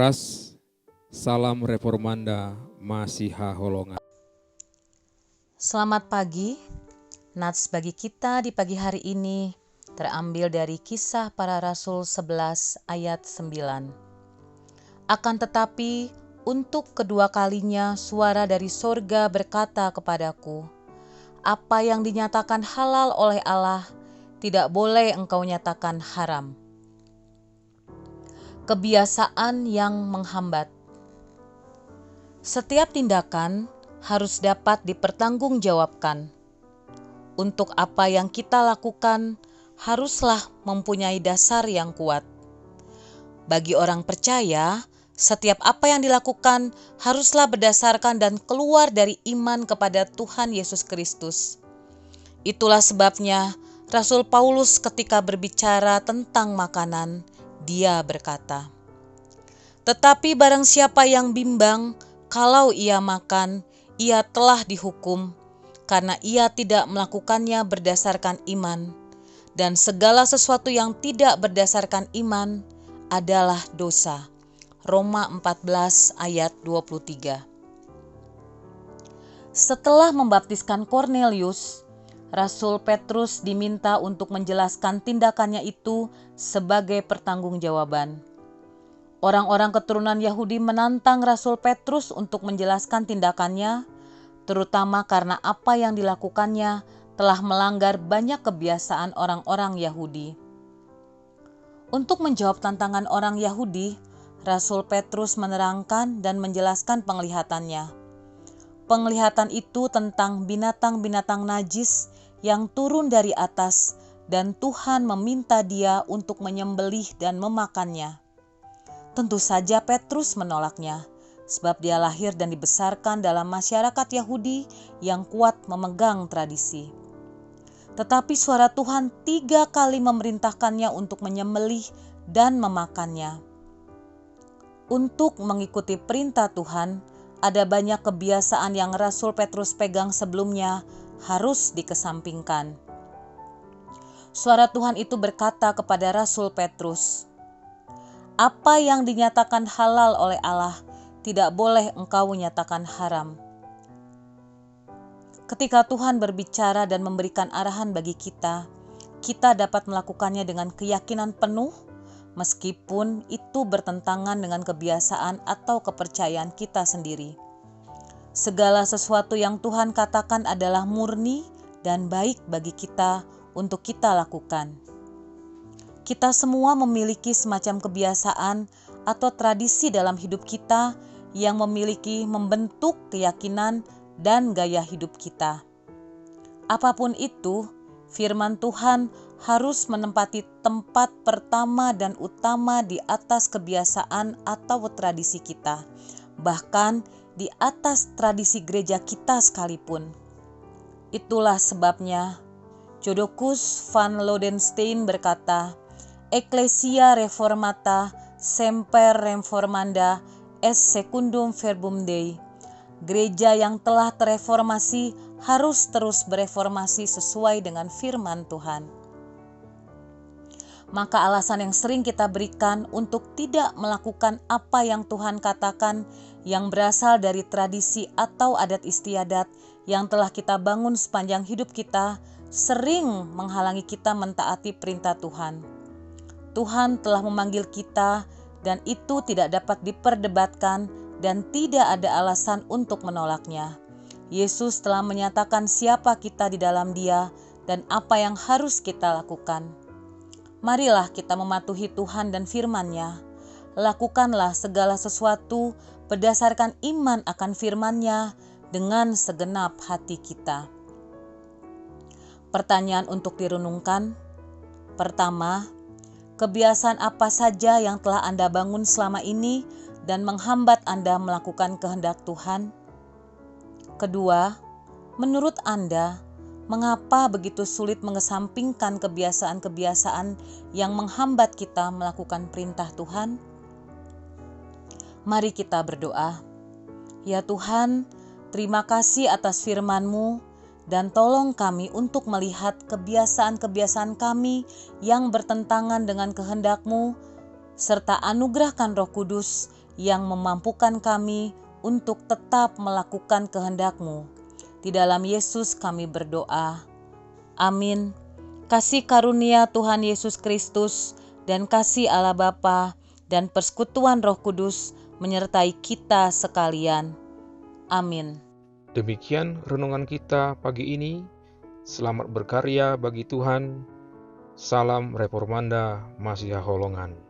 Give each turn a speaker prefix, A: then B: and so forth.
A: keras, salam reformanda Masiha Holongan.
B: Selamat pagi. Nats bagi kita di pagi hari ini terambil dari Kisah Para Rasul 11 ayat 9. Akan tetapi untuk kedua kalinya suara dari sorga berkata kepadaku, apa yang dinyatakan halal oleh Allah tidak boleh engkau nyatakan haram. Kebiasaan yang menghambat. Setiap tindakan harus dapat dipertanggungjawabkan. Untuk apa yang kita lakukan haruslah mempunyai dasar yang kuat. Bagi orang percaya, setiap apa yang dilakukan haruslah berdasarkan dan keluar dari iman kepada Tuhan Yesus Kristus. Itulah sebabnya Rasul Paulus ketika berbicara tentang makanan, dia berkata, "Tetapi barang siapa yang bimbang, kalau ia makan, ia telah dihukum, karena ia tidak melakukannya berdasarkan iman, dan segala sesuatu yang tidak berdasarkan iman adalah dosa." Roma 14 ayat 23. Setelah membaptiskan Kornelius, Rasul Petrus diminta untuk menjelaskan tindakannya itu sebagai pertanggungjawaban. Orang-orang keturunan Yahudi menantang Rasul Petrus untuk menjelaskan tindakannya, terutama karena apa yang dilakukannya telah melanggar banyak kebiasaan orang-orang Yahudi. Untuk menjawab tantangan orang Yahudi, Rasul Petrus menerangkan dan menjelaskan penglihatannya. Penglihatan itu tentang binatang-binatang najis yang turun dari atas dan Tuhan meminta dia untuk menyembelih dan memakannya. Tentu saja Petrus menolaknya, sebab dia lahir dan dibesarkan dalam masyarakat Yahudi yang kuat memegang tradisi. Tetapi suara Tuhan 3 kali memerintahkannya untuk menyembelih dan memakannya. Untuk mengikuti perintah Tuhan, ada banyak kebiasaan yang Rasul Petrus pegang sebelumnya harus dikesampingkan. Suara Tuhan itu berkata kepada Rasul Petrus, "Apa yang dinyatakan halal oleh Allah, tidak boleh engkau nyatakan haram." Ketika Tuhan berbicara dan memberikan arahan bagi kita, kita dapat melakukannya dengan keyakinan penuh, meskipun itu bertentangan dengan kebiasaan atau kepercayaan kita sendiri. Segala sesuatu yang Tuhan katakan adalah murni dan baik bagi kita untuk kita lakukan. Kita semua memiliki semacam kebiasaan atau tradisi dalam hidup kita yang membentuk keyakinan dan gaya hidup kita. Apapun itu, firman Tuhan harus menempati tempat pertama dan utama di atas kebiasaan atau tradisi kita, bahkan di atas tradisi gereja kita sekalipun. Itulah sebabnya Jodokus van Lodenstein berkata, "Ecclesia reformata semper reformanda est secundum verbum Dei." Gereja yang telah tereformasi harus terus bereformasi sesuai dengan firman Tuhan. Maka alasan yang sering kita berikan untuk tidak melakukan apa yang Tuhan katakan yang berasal dari tradisi atau adat istiadat yang telah kita bangun sepanjang hidup kita sering menghalangi kita mentaati perintah Tuhan. Tuhan telah memanggil kita dan itu tidak dapat diperdebatkan dan tidak ada alasan untuk menolaknya. Yesus telah menyatakan siapa kita di dalam Dia dan apa yang harus kita lakukan. Marilah kita mematuhi Tuhan dan firman-Nya. Lakukanlah segala sesuatu berdasarkan iman akan firman-Nya dengan segenap hati kita. Pertanyaan untuk direnungkan. Pertama, kebiasaan apa saja yang telah Anda bangun selama ini dan menghambat Anda melakukan kehendak Tuhan? Kedua, menurut Anda, mengapa begitu sulit mengesampingkan kebiasaan-kebiasaan yang menghambat kita melakukan perintah Tuhan? Mari kita berdoa. Ya Tuhan, terima kasih atas firman-Mu dan tolong kami untuk melihat kebiasaan-kebiasaan kami yang bertentangan dengan kehendak-Mu, serta anugerahkan Roh Kudus yang memampukan kami untuk tetap melakukan kehendak-Mu. Di dalam Yesus kami berdoa. Amin. Kasih karunia Tuhan Yesus Kristus dan kasih Allah Bapa dan persekutuan Roh Kudus menyertai kita sekalian. Amin.
A: Demikian renungan kita pagi ini. Selamat berkarya bagi Tuhan. Salam Reformanda Masiha Holongan.